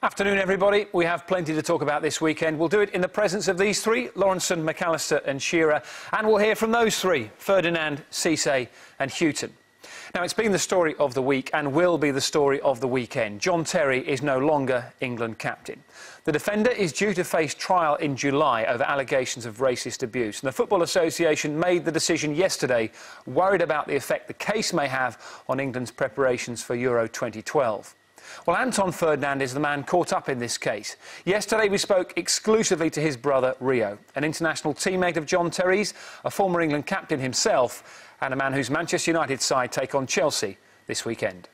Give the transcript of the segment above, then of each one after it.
Afternoon, everybody. We have plenty to talk about this weekend. We'll do it in the presence of these three, Lawrenson, McAllister and Shearer, and we'll hear from those three, Ferdinand, Cisse and Houghton. Now, it's been the story of the week and will be the story of the weekend. John Terry is no longer England captain. The defender is due to face trial in July over allegations of racist abuse, and the Football Association made the decision yesterday, worried about the effect the case may have on England's preparations for Euro 2012. Well, Anton Ferdinand is the man caught up in this case. Yesterday we spoke exclusively to his brother Rio, an international teammate of John Terry's, a former England captain himself, and a man whose Manchester United side take on Chelsea this weekend.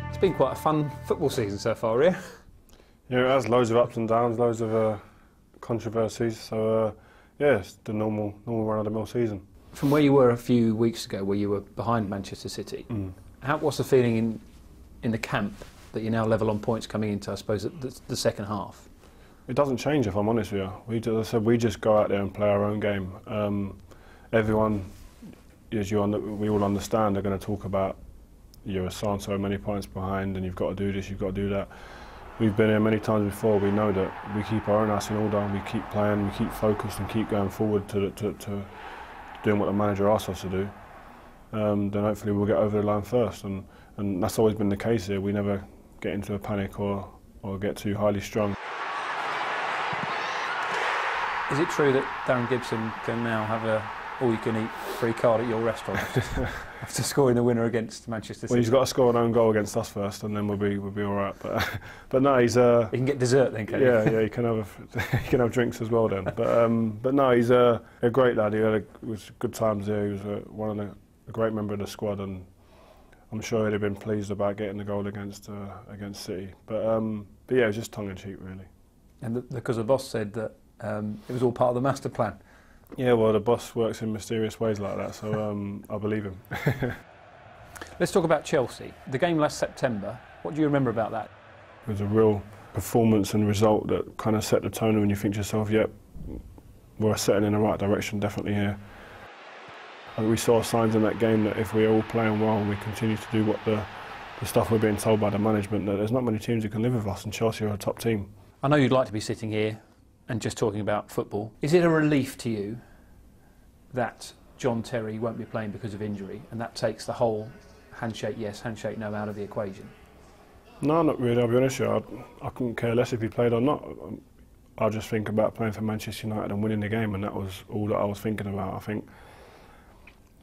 It's been quite a fun football season so far, Rio. Yeah, it has loads of ups and downs, loads of controversies. So yeah, it's the normal run-of-the-mill season. From where you were a few weeks ago, where you were behind Manchester City, what's the feeling in the camp that you're now level on points coming into, I suppose, the second half? It doesn't change, if I'm honest with you. As I said, we just go out there and play our own game. Everyone, as we all understand, they're going to talk about you're so many points behind and you've got to do this, you've got to do that. We've been here many times before. We know that we keep our own house in order and we keep playing, we keep focused and keep going forward to doing what the manager asks us to do. Then hopefully we'll get over the line first, and that's always been the case here. We never get into a panic or get too highly strung. Is it true that Darren Gibson can now have a all-you-can-eat free card at your restaurant after scoring the winner against Manchester City? Well, he's got to score an own goal against us first, and then we'll be all right. But no, he's he can get dessert then, can he? Yeah, he can have drinks as well then. But no, he's a great lad. It was good times there. He was a great member of the squad, and I'm sure he'd have been pleased about getting the goal against City. But yeah, it was just tongue in cheek really. And because the boss said that it was all part of the master plan. Yeah, well, the boss works in mysterious ways like that, so I believe him. Let's talk about Chelsea. The game last September, what do you remember about that? It was a real performance and result that kind of set the tone when you think to yourself, yep, we're setting in the right direction, definitely here. And we saw signs in that game that if we're all playing well and we continue to do what the stuff we're being told by the management, that there's not many teams who can live with us, and Chelsea are a top team. I know you'd like to be sitting here and just talking about football. Is it a relief to you that John Terry won't be playing because of injury, and that takes the whole handshake yes, handshake no out of the equation? No, not really, I'll be honest with you. I couldn't care less if he played or not. I just think about playing for Manchester United and winning the game, and that was all that I was thinking about. I think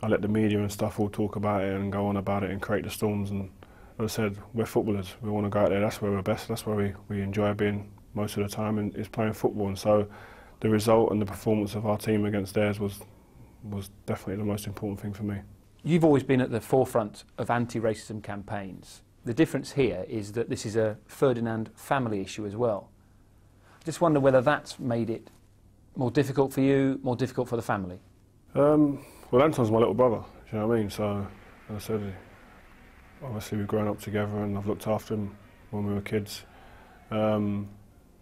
I let the media and stuff all talk about it and go on about it and create the storms, and as I said, we're footballers. We want to go out there, that's where we're best, that's where we enjoy being most of the time, and is playing football. And so the result and the performance of our team against theirs was definitely the most important thing for me. You've always been at the forefront of anti-racism campaigns. The difference here is that this is a Ferdinand family issue as well. I just wonder whether that's made it more difficult for you, more difficult for the family. Well, Anton's my little brother, do you know what I mean? So, as I said, obviously we've grown up together and I've looked after him when we were kids.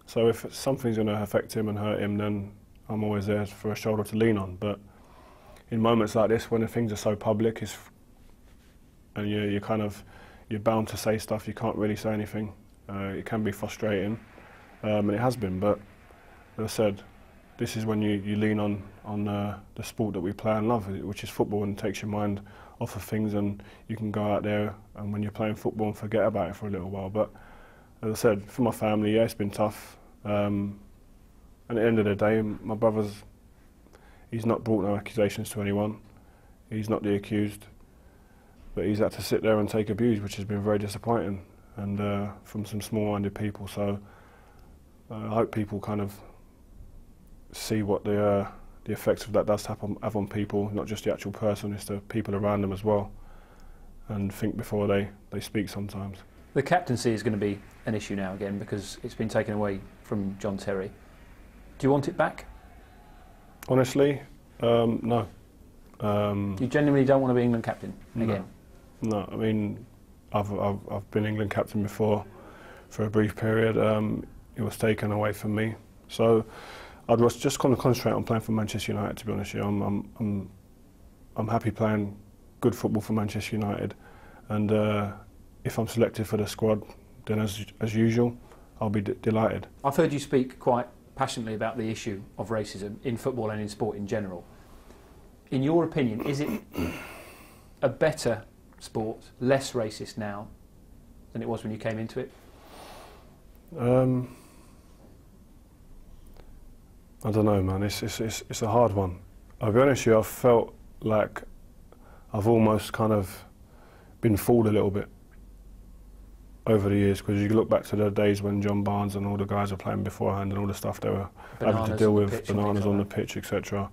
So if something's going to affect him and hurt him, then I'm always there for a shoulder to lean on. But in moments like this, when the things are so public, and you're bound to say stuff, you can't really say anything. It can be frustrating, and it has been. But as I said, this is when you lean on the sport that we play and love, which is football, and it takes your mind off of things, and you can go out there and when you're playing football and forget about it for a little while. But as I said, for my family, yeah, it's been tough. And at the end of the day, my brother's, he's not brought no accusations to anyone. He's not the accused. But he's had to sit there and take abuse, which has been very disappointing, and from some small-minded people. So I hope people kind of see what the effects of that does have on people, not just the actual person, it's the people around them as well, and think before they speak sometimes. The captaincy is going to be an issue now again because it's been taken away from John Terry. Do you want it back? Honestly, no. You genuinely don't want to be England captain again? No, I mean, I've been England captain before for a brief period. It was taken away from me, so I was just going to concentrate on playing for Manchester United. To be honest with you, I'm happy playing good football for Manchester United, and if I'm selected for the squad, then as usual, I'll be delighted. I've heard you speak quite passionately about the issue of racism in football and in sport in general. In your opinion, is it a better sport, less racist now than it was when you came into it? I don't know, man. It's a hard one. I'll be honest with you, I've felt like I've almost kind of been fooled a little bit over the years, because you look back to the days when John Barnes and all the guys were playing beforehand and all the stuff they were having to deal with, bananas on the pitch, etc.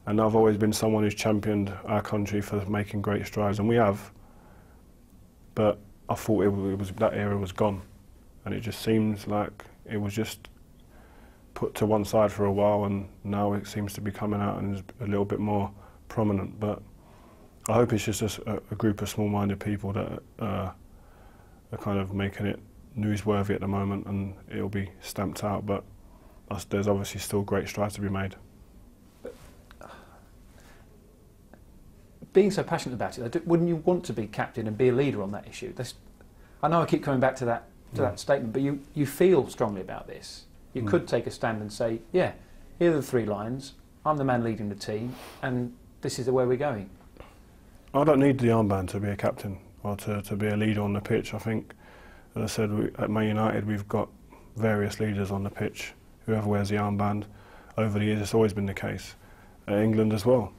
And I've always been someone who's championed our country for making great strides, and we have. But I thought it was that era was gone, and it just seems like it was just put to one side for a while, and now it seems to be coming out and is a little bit more prominent. But I hope it's just a group of small-minded people that are kind of making it newsworthy at the moment, and it'll be stamped out. But there's obviously still great strides to be made. Being so passionate about it, wouldn't you want to be captain and be a leader on that issue? I know I keep coming back to that statement, but you feel strongly about this. You could take a stand and say, yeah, here are the 3 lines, I'm the man leading the team, and this is where we're going. I don't need the armband to be a captain or to be a leader on the pitch. I think, as I said, at Man United we've got various leaders on the pitch, whoever wears the armband. Over the years it's always been the case. At England as well.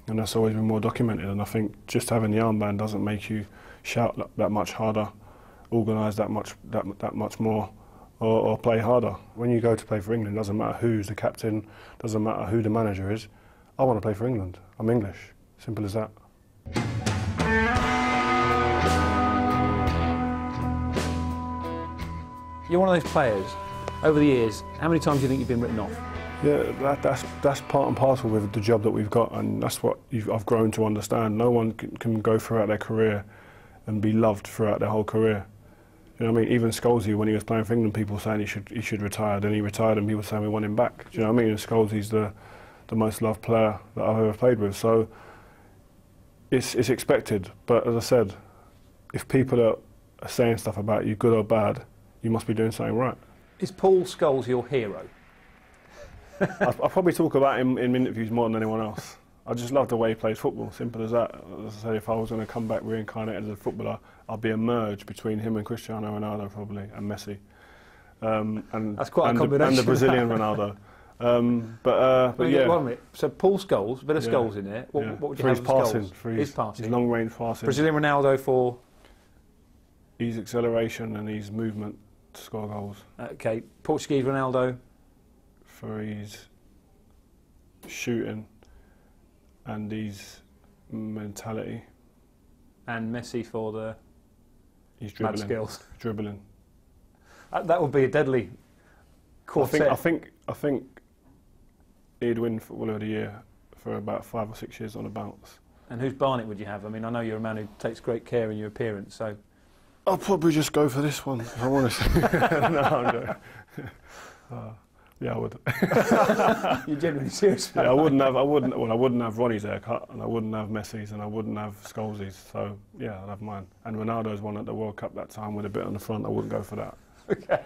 And that's always been more documented, and I think just having the armband doesn't make you shout that much harder, organise that much more, or play harder. When you go to play for England, it doesn't matter who's the captain, doesn't matter who the manager is. I want to play for England. I'm English. Simple as that. You're one of those players, over the years, how many times do you think you've been written off? Yeah, that's part and parcel with the job that we've got, and that's what I've grown to understand. No one can go throughout their career and be loved throughout their whole career. You know what I mean? Even Scholesy, when he was playing for England, people saying he should retire, then he retired and people saying we want him back. Do you know what I mean? And Scholesy's the most loved player that I've ever played with. So it's expected, but as I said, if people are saying stuff about you, good or bad, you must be doing something right. Is Paul Scholes your hero? I probably talk about him in interviews more than anyone else. I just love the way he plays football, simple as that. As I say, if I was going to come back reincarnated as a footballer, I'd be a merge between him and Cristiano Ronaldo probably, and Messi. And that's quite a combination. And the Brazilian Ronaldo. But yeah. One minute. So Paul Scholes, a bit of Scholes in there. What would you have his passing, Scholes? For his long range passing. Brazilian Ronaldo for? His acceleration and his movement to score goals. Okay, Portuguese Ronaldo? For his shooting and his mentality. And Messi for the his dribbling. mad skills. Dribbling. That would be a deadly quartet. I think he'd win Footballer of the Year for about 5 or 6 years on a bounce. And whose Barnet would you have? I mean, I know you're a man who takes great care in your appearance, so... I'll probably just go for this one, if I'm honest. No, I'm joking. Yeah, I would. You're genuinely serious about that? I wouldn't have Ronnie's haircut, and I wouldn't have Messi's, and I wouldn't have Scholesy's. So yeah, I'd have mine. And Ronaldo's one at the World Cup that time with a bit on the front. I wouldn't go for that. Okay.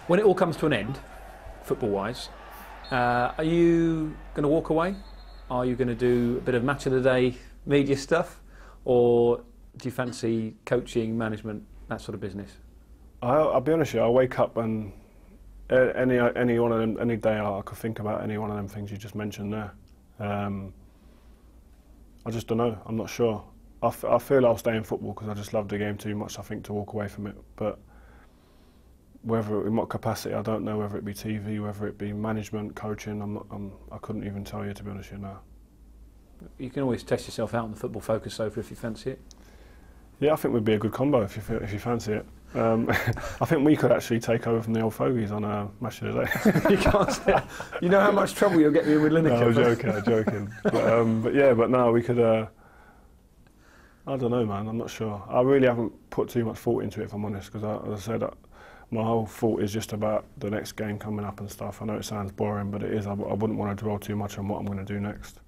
When it all comes to an end, football-wise, are you going to walk away? Are you going to do a bit of match of the day media stuff, or do you fancy coaching, management, that sort of business? I'll be honest with you. I'll wake up and. Any one of them, any day I could think about any one of them things you just mentioned there. I just don't know. I'm not sure. I feel I'll stay in football because I just love the game too much, I think, to walk away from it. But whether in what capacity, I don't know. Whether it be TV, whether it be management, coaching, I couldn't even tell you, to be honest with you now. You can always test yourself out on the Football Focus sofa if you fancy it. Yeah, I think we'd be a good combo if you fancy it. I think we could actually take over from the old fogies on a match of the day. You can't say that. You know how much trouble you'll get me with Lineker. No, I'm joking. But no, we could. I don't know, man. I'm not sure. I really haven't put too much thought into it, if I'm honest, because as I said, my whole thought is just about the next game coming up and stuff. I know it sounds boring, but it is. I wouldn't want to dwell too much on what I'm going to do next.